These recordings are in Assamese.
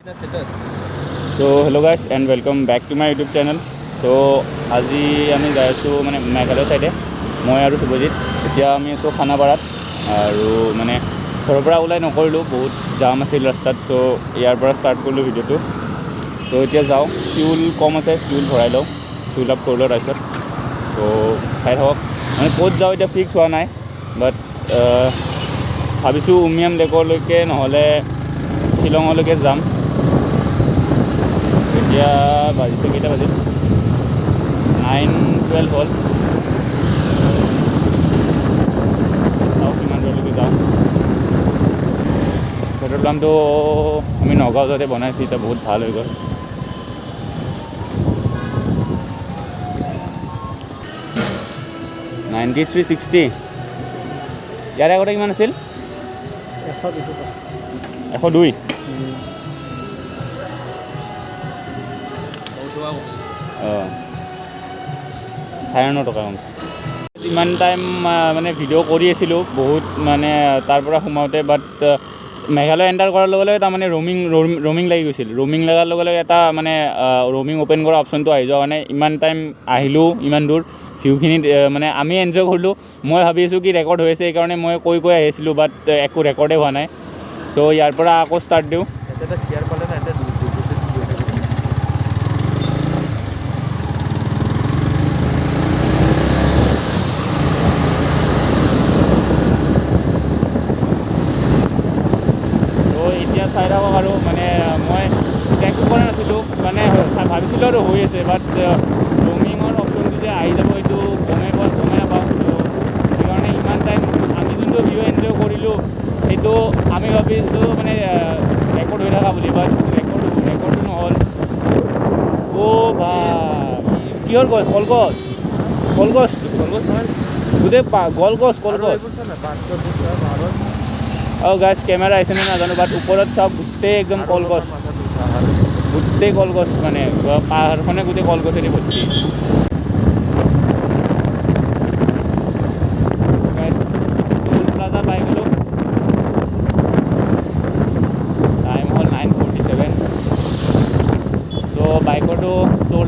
So hello guys and welcome back to my YouTube channel. So আজি আমি যাই আছোঁ মানে মেঘালয় সাইডে মই আৰু সুভজিত এতিয়া আমি আছোঁ খানাপাৰাত আৰু মানে ঘৰৰ পৰা ওলাই নকৰিলোঁ বহুত জাম আছিল ৰাস্তাত সো ইয়াৰ পৰা ষ্টাৰ্ট কৰিলোঁ ভিডিঅ'টো সো এতিয়া যাওঁ ফিউল কম আছে ফিউল ভৰাই লওঁ ফিউল আপ কৰি লওঁ তাৰপিছত সো চাই থাকক মানে ক'ত যাওঁ এতিয়া ফিক্স হোৱা নাই বাট ভাবিছোঁ উমিয়াম লেকলৈকে নহ'লে শ্বিলঙলৈকে যাম এতিয়া বাজিছে কেইটা বাজিল 9:12 হ'ল চাওঁ কিমান দূৰলৈকে যাওঁ পেট্ৰল পাম্পটো আমি নগাঁও যাতে বনাইছোঁ এতিয়া বহুত ভাল হৈ গ'ল $93.60 ইয়াৰে আগতে কিমান আছিল 102 $9.5 টকা কমছে ইমান টাইম মানে ভিডিঅ' কৰি আছিলোঁ বহুত মানে তাৰ পৰা সোমাওঁতে বাট মেঘালয় এণ্টাৰ কৰাৰ লগে লগে তাৰমানে ৰ'মিং লাগি গৈছিল ৰ'মিং লগাৰ লগে লগে এটা মানে ৰ'মিং অ'পেন কৰা অপশ্যনটো আহি যোৱা কাৰণে ইমান টাইম আহিলোঁ ইমান দূৰ ভিউখিনিত মানে আমি এনজয় কৰিলোঁ মই ভাবি আছোঁ কি ৰেকৰ্ড হৈ আছে সেইকাৰণে মই কৈ আহিছিলোঁ বাট একো ৰেকৰ্ডেই হোৱা নাই তো ইয়াৰ পৰা আকৌ ষ্টাৰ্ট দিওঁ চাই থাকক আৰু মানে মই ট্ৰেকো কৰা নাছিলোঁ মানে ভাবিছিলোঁ আৰু হৈ আছে বাট ৰ'মিঙৰ অপশ্যনটো যে আহি যাব এইটো গমেই নাপাওঁ তো সেইকাৰণে ইমান টাইম আমি যোনটো ভিউ এনজয় কৰিলোঁ সেইটো আমি ভাবিছোঁ মানে ৰেকৰ্ড হৈ থকা বুলি বাট ৰেকৰ্ডটো নহ'ল অ' বা কিহৰ গছ কলগছ গোটেই কলগছ আৰু গাছ কেমেৰা আহিছেনে নাজানো বাট ওপৰত চাওক গোটেই একদম কলগছ মানে পাহাৰখনে গোটেই কলগছেদি ভৰ্তি টোল প্লাজা পাই গ'লোঁ টাইম হ'ল 9:47 তো বাইকৰটো টোল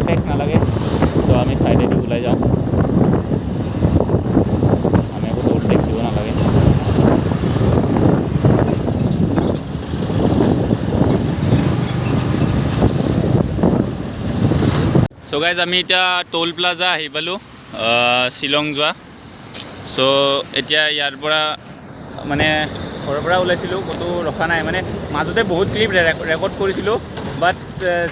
টেক্স নালাগে তো আমি চাইডেদি ওলাই যাওঁ আমি একো টোল টেক্স দিব নালাগে চ' গাইজ আমি এতিয়া টোল প্লাজা আহি পালোঁ শ্বিলং যোৱা চ' এতিয়া ইয়াৰ পৰা মানে ঘৰৰ পৰা ওলাইছিলোঁ ক'তো ৰখা নাই মানে মাজতে বহুত ক্লিপ ৰেকৰ্ড কৰিছিলোঁ বাট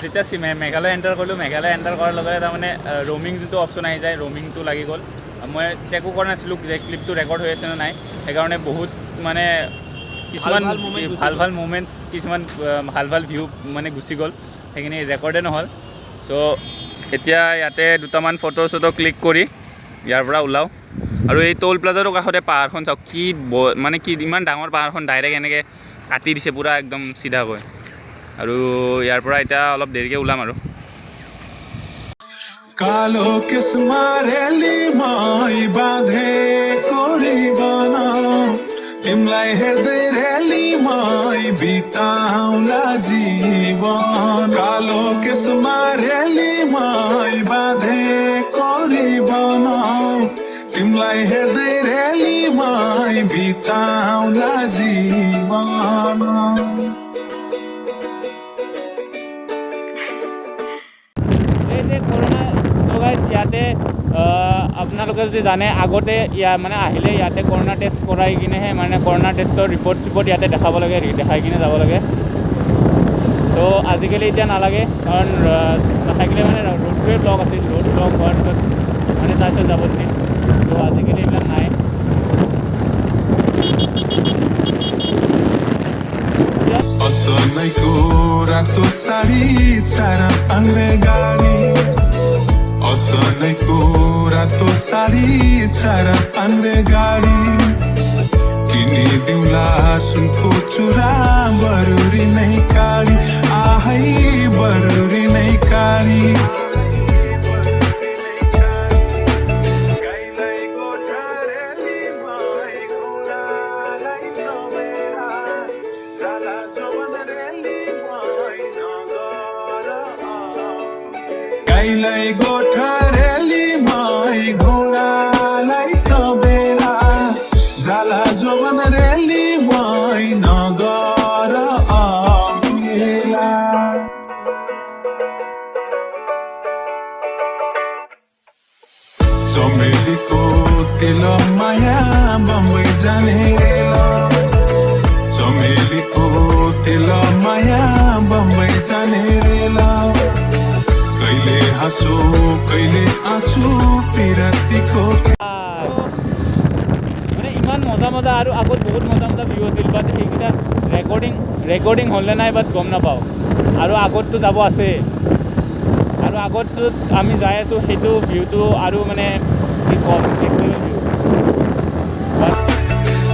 যেতিয়া মেঘালয় এণ্টাৰ কৰিলোঁ মেঘালয় এণ্টাৰ কৰাৰ লগে লগে তাৰমানে ৰ'মিং যোনটো অপশ্যন আহি যায় ৰ'মিংটো লাগি গ'ল মই চেকো কৰা নাছিলোঁ যে ক্লিপটো ৰেকৰ্ড হৈ আছে নে নাই সেইকাৰণে বহুত মানে কিছুমান ভাল মুমেণ্টছ কিছুমান ভাল ভিউ মানে গুচি গ'ল সেইখিনি ৰেকৰ্ডে নহ'ল চ' এতিয়া ইয়াতে দুটামান ফটো ক্লিক কৰি ইয়াৰ পৰা ওলাওঁ আৰু এই টোল প্লাজাটোৰ কাষতে পাহাৰখন চাওক কি মানে কি ইমান ডাঙৰ পাহাৰখন ডাইৰেক্ট এনেকৈ কাটি দিছে পূৰা একদম চিধাকৈ আৰু ইয়াৰ পৰা এতিয়া অলপ দেৰিকৈ ওলাম আৰু কালো কিসমাৰেলি মই বাঁধে কৰিবনা তিমলাই হেৰ্दै ৰেলি মই বিতাউলা জীৱন কালো কিসমাৰেলি মই বাঁধে কৰিবনা তিমলাই হেৰ্दै ৰেলি মই বিতাউলা জীৱন ইয়াতে আপোনালোকে যদি জানে আগতে মানে আহিলে ইয়াতে কৰোণা টেষ্ট কৰাই কিনেহে মানে কৰোণা টেষ্টৰ ৰিপৰ্ট ইয়াতে দেখাব লাগে দেখাই কিনে যাব লাগে তো আজিকালি এতিয়া নালাগে কাৰণ নাথাকিলে মানে ৰোডটোৱে ব্লক আছিল ৰোড ব্লক হোৱাৰ পিছত মানে তাৰপিছত যাব দিছিল তো আজিকালি এইবিলাক নাই असलैको रातो साडी चारा पाङ्रे गाडी किनिदिउँला सुनको चुरा बरुरी नै काडी आहै बरुरी नै काडी गाईलाई गोठरेली मै घोडालाई तबेला जाला जोवन रेली मै नगर अघिला चमेलीको तिल माया बम्बई जाने चमेलीको तिल माया बम्बई जाने रेला कहिले हाँसो कहिले आँसु पिरतीको মানে ইমান মজা মজা আৰু আগত বহুত মজা মজা ভিউ আছিল বাট সেইকেইটা ৰেকৰ্ডিং হ'লনে নাই বাট গম নাপাওঁ আৰু আগততো যাব আছে আৰু আগততো আমি যাই আছোঁ সেইটো ভিউটো আৰু মানে কি কম ভিউ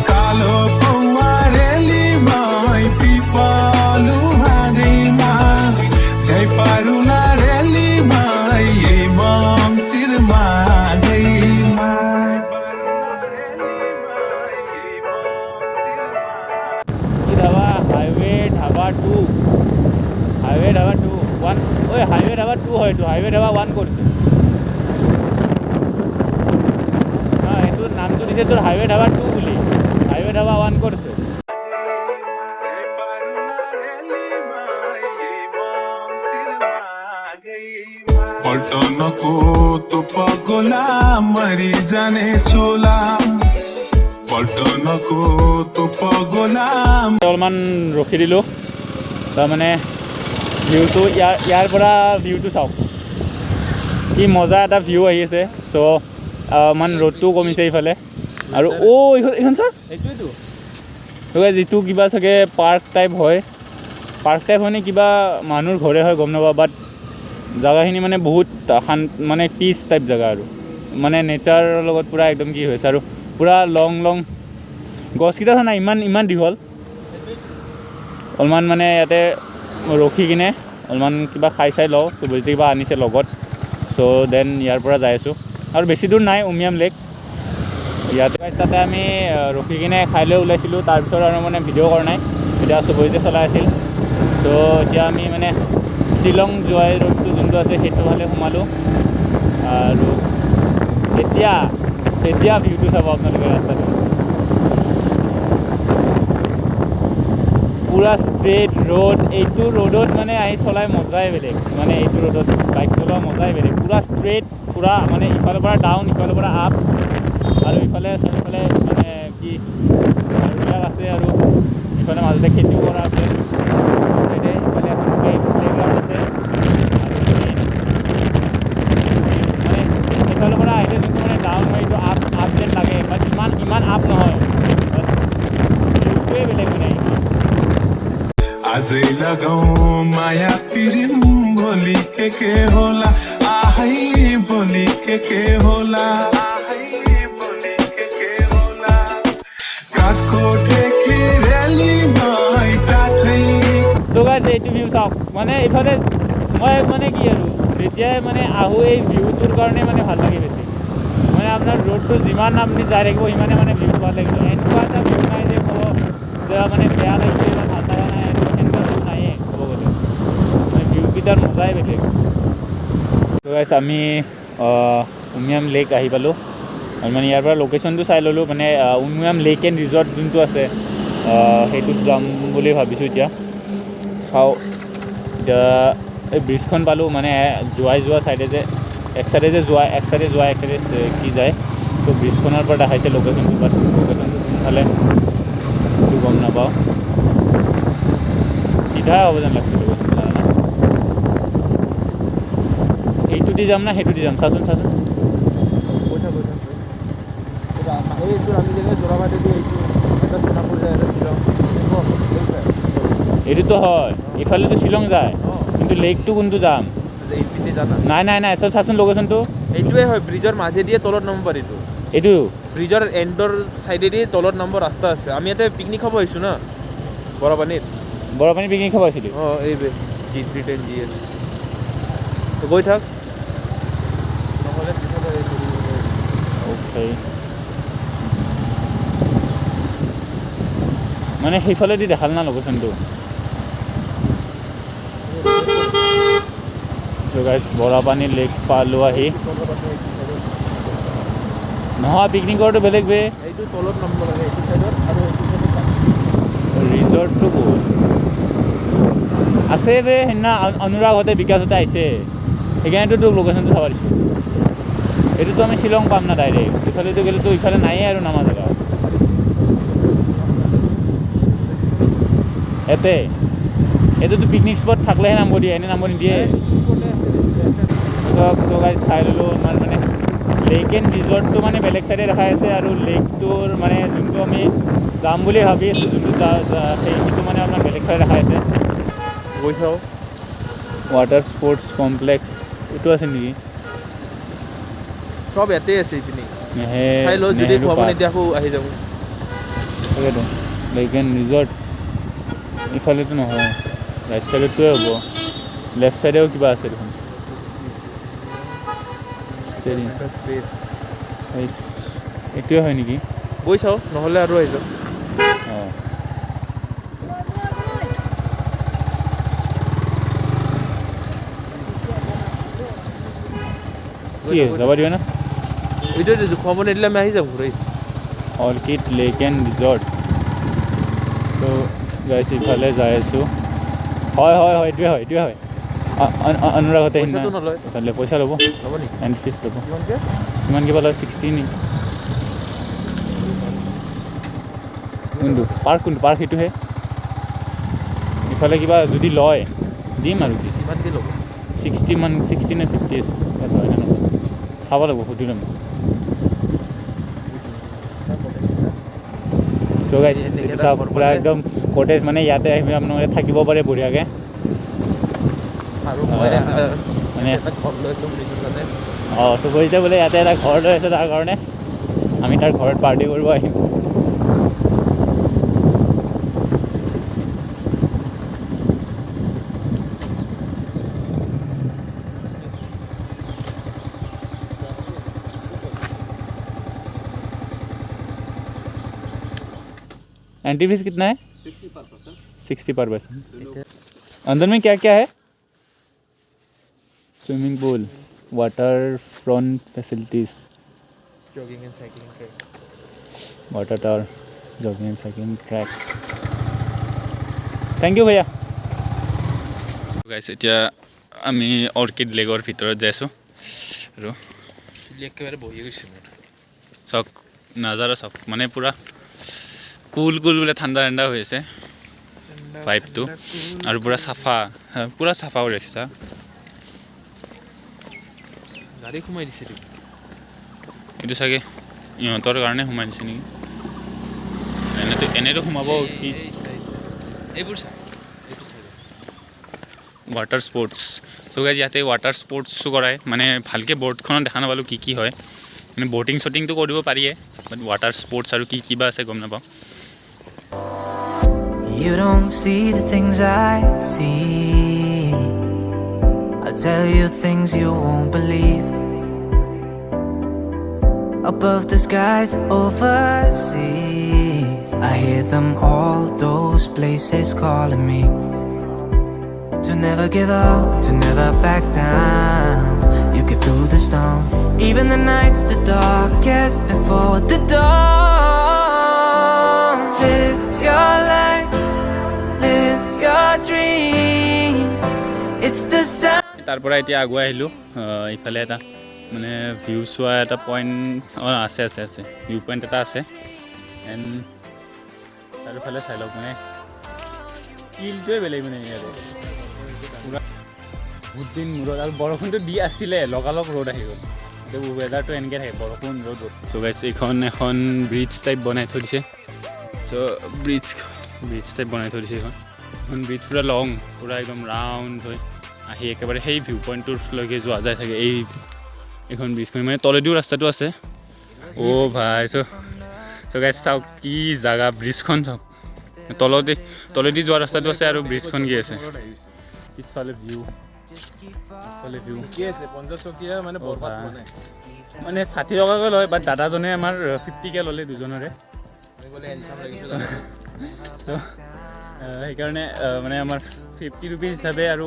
कालो पौवारेली मै पिपलु हाँगैमा झै पारुला रेली मै यही मङ्सिरमा गैमा কি ধাবা হাইৱে ধাবা 2 1 ঐ হাইৱে ধাবা 2 হয়তো হাইৱে ধাবা 1 কৰিছে এইটো নামটো দিছে তোৰ হাইৱে ধাবা 2 বুলি হাইৱে ধাবা 1 কৰিছে पल्टनको तो पगोला मरि जाने चोला पल्टनको तो पगोला অলপমান ৰখি দিলোঁ তাৰমানে ভিউটো ইয়াৰ পৰা ভিউটো চাওক কি মজা এটা ভিউ আহি আছে চ' মানে ৰ'দটোও কমিছে এইফালে আৰু এইখন চাওক এইটোৱেতো যিটো কিবা চাগে পাৰ্ক টাইপ হয় নে কিবা মানুহৰ ঘৰে হয় গম নাপাওঁ বাট জেগাখিনি মানে বহুত মানে পিচ টাইপ জেগা আৰু মানে নেচাৰৰ লগত পূৰা একদম কি হৈছে আৰু পূৰা লং গছকেইটা নাই ইমান দীঘল অলপমান মানে ইয়াতে ৰখি কিনে অলপমান কিবা খাই চাই লওঁ যদি কিবা আনিছে লগত চ' দেন ইয়াৰ পৰা যাই আছোঁ আৰু বেছি দূৰ নাই উমিয়াম লেক ইয়াতে তাতে আমি ৰখি কিনে খাই লৈ ওলাইছিলোঁ তাৰপিছত আৰু মানে ভিডিঅ' কৰা নাই এতিয়া চবতে চলাই আছিল ত' এতিয়া আমি মানে শ্বিলং যোৱা ৰোডটো যোনটো আছে সেইটো ফালে সোমালোঁ আৰু এতিয়া ভিউটো চাব আপোনালোকে ৰাস্তাটো পূৰা ষ্ট্ৰেইট ৰ'ড এইটো ৰ'দত মানে আহি চলাই মজাই বেলেগ মানে এইটো ৰ'দত বাইক চলোৱা মজাই বেলেগ পূৰা ষ্ট্ৰেইট পূৰা মানে ইফালৰ পৰা ডাউন ইফালৰ পৰা আপ আৰু ইফালে চাৰিওফালে মানে কি ঘৰবিলাক আছে আৰু ইফালে মাজতে খেতিও কৰা আছে ইফালে এখন প্লেগ্ৰাউণ্ড আছে মানে ইফালৰ পৰা আহিলে যোনটো মানে ডাউন হয় এইটো আপ যেন লাগে বাট ইমান আপ নহয় ভিউটোৱে বেলেগ মানে आजै लगाऊ माया पिरिम भोलि के होला आहै भोलि के होला काठको ठेकी रेली मै काठै চ' গাইজ এইটো ভিউ চাওক মানে ইফালে মই মানে কি আৰু যেতিয়াই মানে আহোঁ এই ভিউটোৰ কাৰণে মানে ভাল লাগে বেছি মানে আপোনাৰ ৰ'ডটো যিমান আপুনি যাই থাকিব সিমানে মানে ভিউ ভাল লাগিব এনেকুৱা এটা ভিউ নাই যে ক'ব যে মানে বেয়া লাগিছে বা ভাল লগা নাই এনেকুৱা ভিউ নাইয়ে ক'ব গ'লে মানে ভিউকেইটাৰ মজাই বেলেগ চ' গাইজ আমি উমিয়াম লেক আহি পালোঁ আৰু মানে ইয়াৰ পৰা লোকেশ্যনটো চাই ল'লোঁ মানে উমিয়াম লেক এণ্ড ৰিজৰ্ট যোনটো আছে সেইটোত যাম বুলি ভাবিছোঁ এতিয়া চাওঁ এতিয়া এই ব্ৰিজখন পালোঁ মানে যোৱা চাইডে যে এক চাইডে যোৱা এক চাইডে কি যায় ত' ব্ৰিজখনৰ পৰা দেখাইছে লোকেশ্যনটো বাট লোকেশ্যনটো কোনফালে সেইটো গম নাপাওঁ চিধাই হ'ব যেন লাগিছে লোকেশ্যনটো এইটো দি যাম না সেইটো দি যাম চাচোন এইটোতো হয় ইফালেতো শ্বিলং যায় কিন্তু লেকটো কোনটো যাম নাই চাচোন লোকেশ্যনটো এইটোৱে হয় ব্ৰিজৰ মাজেদিয়ে তলত নামিব পাৰি এইটো ব্ৰিজৰ এণ্ডৰ চাইডেদি তলত নামিব ৰাস্তা আছে আমি ইয়াতে পিকনিক খাব আহিছোঁ ন বৰাপানীত পিকনিক খাব আহিছিলোঁ এই G310 GS গৈ থাক নহ'লে অ'কে মানে সেইফালেদি দেখাল না লোকেশ্যনটো চ' গাইজ বৰাপানী লেক পালোঁ আহি নহয় পিকনিকৰটো বেলেগ বে এইটো তলত নামিব লাগে এইটো চাইডত আৰু এইটো চাইডত ৰিজৰ্টটো ক'ত আছে বে সেইদিনা অনুৰাগহঁতে বিকাশহঁতে আহিছে সেইকাৰণেতো তোক লোকেশ্যনটো চাব দিছোঁ এইটোতো আমি শ্বিলং পাম না ডাইৰেক্ট ইফালেতো গ'লেতো ইফালে নায়েই আৰু নামা জেগা ইয়াতে এইটোতো পিকনিক স্পট থাকিলেহে নামিব দিয়ে এনেই নামিব নিদিয়ে তাৰপিছত গাইজ চাই ল'লোঁ ইমান মানে লেক এণ্ড ৰিজৰ্টটো মানে বেলেগ চাইডে দেখাই আছে আৰু লেকটোৰ মানে যোনটো আমি যাম বুলি ভাবি আছোঁ যোনটো সেইটো মানে অলপমান বেলেগ চাইডে দেখাই আছে গৈ চাওঁ ৱাটাৰ স্পৰ্টছ কমপ্লেক্স এইটো আছে নেকি সব ইয়াতে আছে এইপিনে চাই লওঁ যদি খোৱাব নিদিয়ে আকৌ আহি যাব তাকেতো লেক এণ্ড ৰিজৰ্ট ইফালেতো নহয় ৰাইট চাইডতটোৱে হ'ব লেফ্ট চাইডেও কিবা আছে দেখোন এইটোৱে হয় নেকি গৈ চাওঁ নহ'লে আৰু আহি যাওঁ অঁ কি যাব দিবা না এইটোৱে খুৱাব নিদিলে আমি আহি যাম ঘূৰি অৰ্কিড লেক এণ্ড ৰিজৰ্ট ত' গাইছ ইফালে যাই আছোঁ হয় হয় হয় এইটোৱে হয় অনুৰাগতে পইচাটো নলয় ইফালে পইচা ল'ব ল'ব নেকি এণ্ড ফিজ ল'ব কিমানকৈ কিমান কিবা লয় 60 নেকি কোনটো পাৰ্ক সেইটোহে ইফালে কিবা যদি লয় দিম আৰু কিমানকৈ ল'ব 60 নে 50 আছে লয় নে নলয় চাব লাগিব সুধি ল'ম ত' গাইছ চাওক পূৰা একদম কটেজ মানে ইয়াতে আহি আপোনালোকে থাকিব পাৰে বঢ়িয়াকৈ আৰু মানে ঘৰ লৈ একদম অঁ চ' কৈছে বোলে ইয়াতে এটা ঘৰ লৈ আছে তাৰ কাৰণে আমি তাৰ ঘৰত পাৰ্টি কৰিব আহিম एंट्री फीस कितना है 60 पर पर्सन अंदर में क्या क्या है swimming pool water front facilities jogging and cycling track water tower jogging and cycling track thank you भैया गाइस এতিয়া আমি অৰ্কিড লেকৰ ভিতৰত যাইছোঁ আৰু একেবাৰে বহি গৈছে চাওক নাজাৰা চাওক মানে পুৰা কুল বোলে ঠাণ্ডা হৈ আছে পাইপটো আৰু পুৰা চাফা কৰি আছে চা গাড়ী সোমাই দিছে এইটো চাগে ইহঁতৰ কাৰণে সোমাই দিছে নেকি এনেতো সোমাব কি এইবোৰ ৱাটাৰ স্পৰ্টছ চ' গাইজ ইয়াতে ৱাটাৰ স্পৰ্টছো কৰায় মানে ভালকৈ বৰ্ডখনত দেখা নাপালোঁ কি হয় মানে ব'টিং শ্বটিংটো কৰিব পাৰিয়ে বাট ৱাটাৰ স্পৰ্টছ আৰু কি বা আছে গম নাপাওঁ You don't see the things I see. I'll tell you things you won't believe. Above the skies overseas, I hear them all, those places calling me. To never give up, to never back down. You get through the storm. Even the nights the darkest before the dawn. Live your life, live your dream. It's the sun. তাৰপৰা এতিয়া আগুৱাই আহিলোঁ ইফালে এটা মানে ভিউ চোৱা এটা পইণ্ট আছে ভিউ পইণ্ট এটা আছে এণ্ড চাৰিওফালে চাই লওক মানে ফিলটোৱে বেলেগ মানে ইয়াতে পুৰা বহুত দিন মূৰত আৰু বৰষুণটো দি আছিলে লগালগ ৰ'দ আহি গ'ল ৱেডাৰটো এনেকৈ থাকে বৰষুণ ৰ'দ চ' গাইছ এখন ব্ৰিজ টাইপ বনাই থৈ দিছে চ' ব্ৰিজ টাইপ বনাই থৈ দিছে এখন ব্ৰিজ পুৰা লং পুৰা একদম ৰাউণ্ড হৈ আহি একেবাৰে সেই ভিউ পইণ্টটোলৈকে যোৱা যায় থাকে এইখন ব্ৰিজখন মানে তলেদিও ৰাস্তাটো আছে অ' ভাই চ' গাইছ চাওক কি জাগা ব্ৰিজখন চাওক তলেদি যোৱা ৰাস্তাটো আছে আৰু ব্ৰিজখন কি আছে পিছফালে ভিউ কি আছে 50 টকীয়া মানে বৰবাদ মানে 60 টকাকৈ লয় বাট দাদাজনে আমাৰ 50কৈ ল'লে দুজনৰে সেইকাৰণে মানে আমাৰ 50 ৰুপিজ হিচাপে আৰু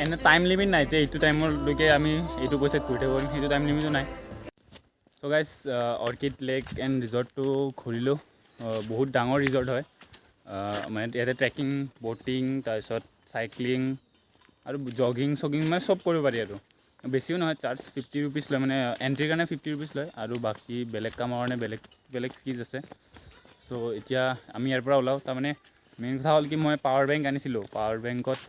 এনে টাইম লিমিট নাই যে এইটো টাইমলৈকে আমি এইটো পইচাত ঘূৰি থাকিব পাৰিম, সেইটো টাইম লিমিটো নাই। চ' গাইজ অৰ্কিড লেক এণ্ড ৰিজৰ্টটো ঘূৰিলোঁ। বহুত ডাঙৰ ৰিজৰ্ট হয়, মানে ইয়াতে ট্ৰেকিং, ব'টিং, তাৰপিছত চাইক্লিং আৰু জগিং চগিং মানে চব কৰিব পাৰি আৰু বেছিও নহয়, চাৰ্জ 50 ৰুপিজ লয়, মানে এণ্ট্ৰিৰ কাৰণে 50 ৰুপিজ লয় আৰু বাকী বেলেগ কামৰ কাৰণে বেলেগ ফিজ আছে। চ' এতিয়া আমি ইয়াৰ পৰা ওলাওঁ। তাৰমানে মেইন কথা হ'ল কি, মই পাৱাৰ বেংক আনিছিলোঁ, পাৱাৰ বেংকত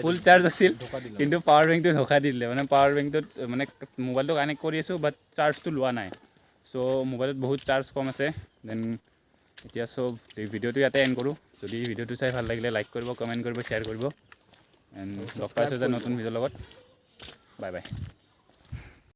ফুল চাৰ্জ আছিল, কিন্তু পাৱাৰ বেংকটো ধোকা দি দিলে। মানে পাৱাৰ বেংকটোত মানে মোবাইলটো কানেক্ট কৰি আছোঁ, বাট চাৰ্জটো লোৱা নাই। চ' মোবাইলত বহুত চাৰ্জ কম আছে। দেন এতিয়া চব ভিডিঅ'টো ইয়াতে এণ্ড কৰোঁ। যদি ভিডিঅ'টো চাই ভাল লাগিলে লাইক কৰিব, কমেণ্ট কৰিব, শ্বেয়াৰ কৰিব। এণ্ড লগ পাইছোঁ যে নতুন ভিডিঅ'ৰ লগত। Bye bye.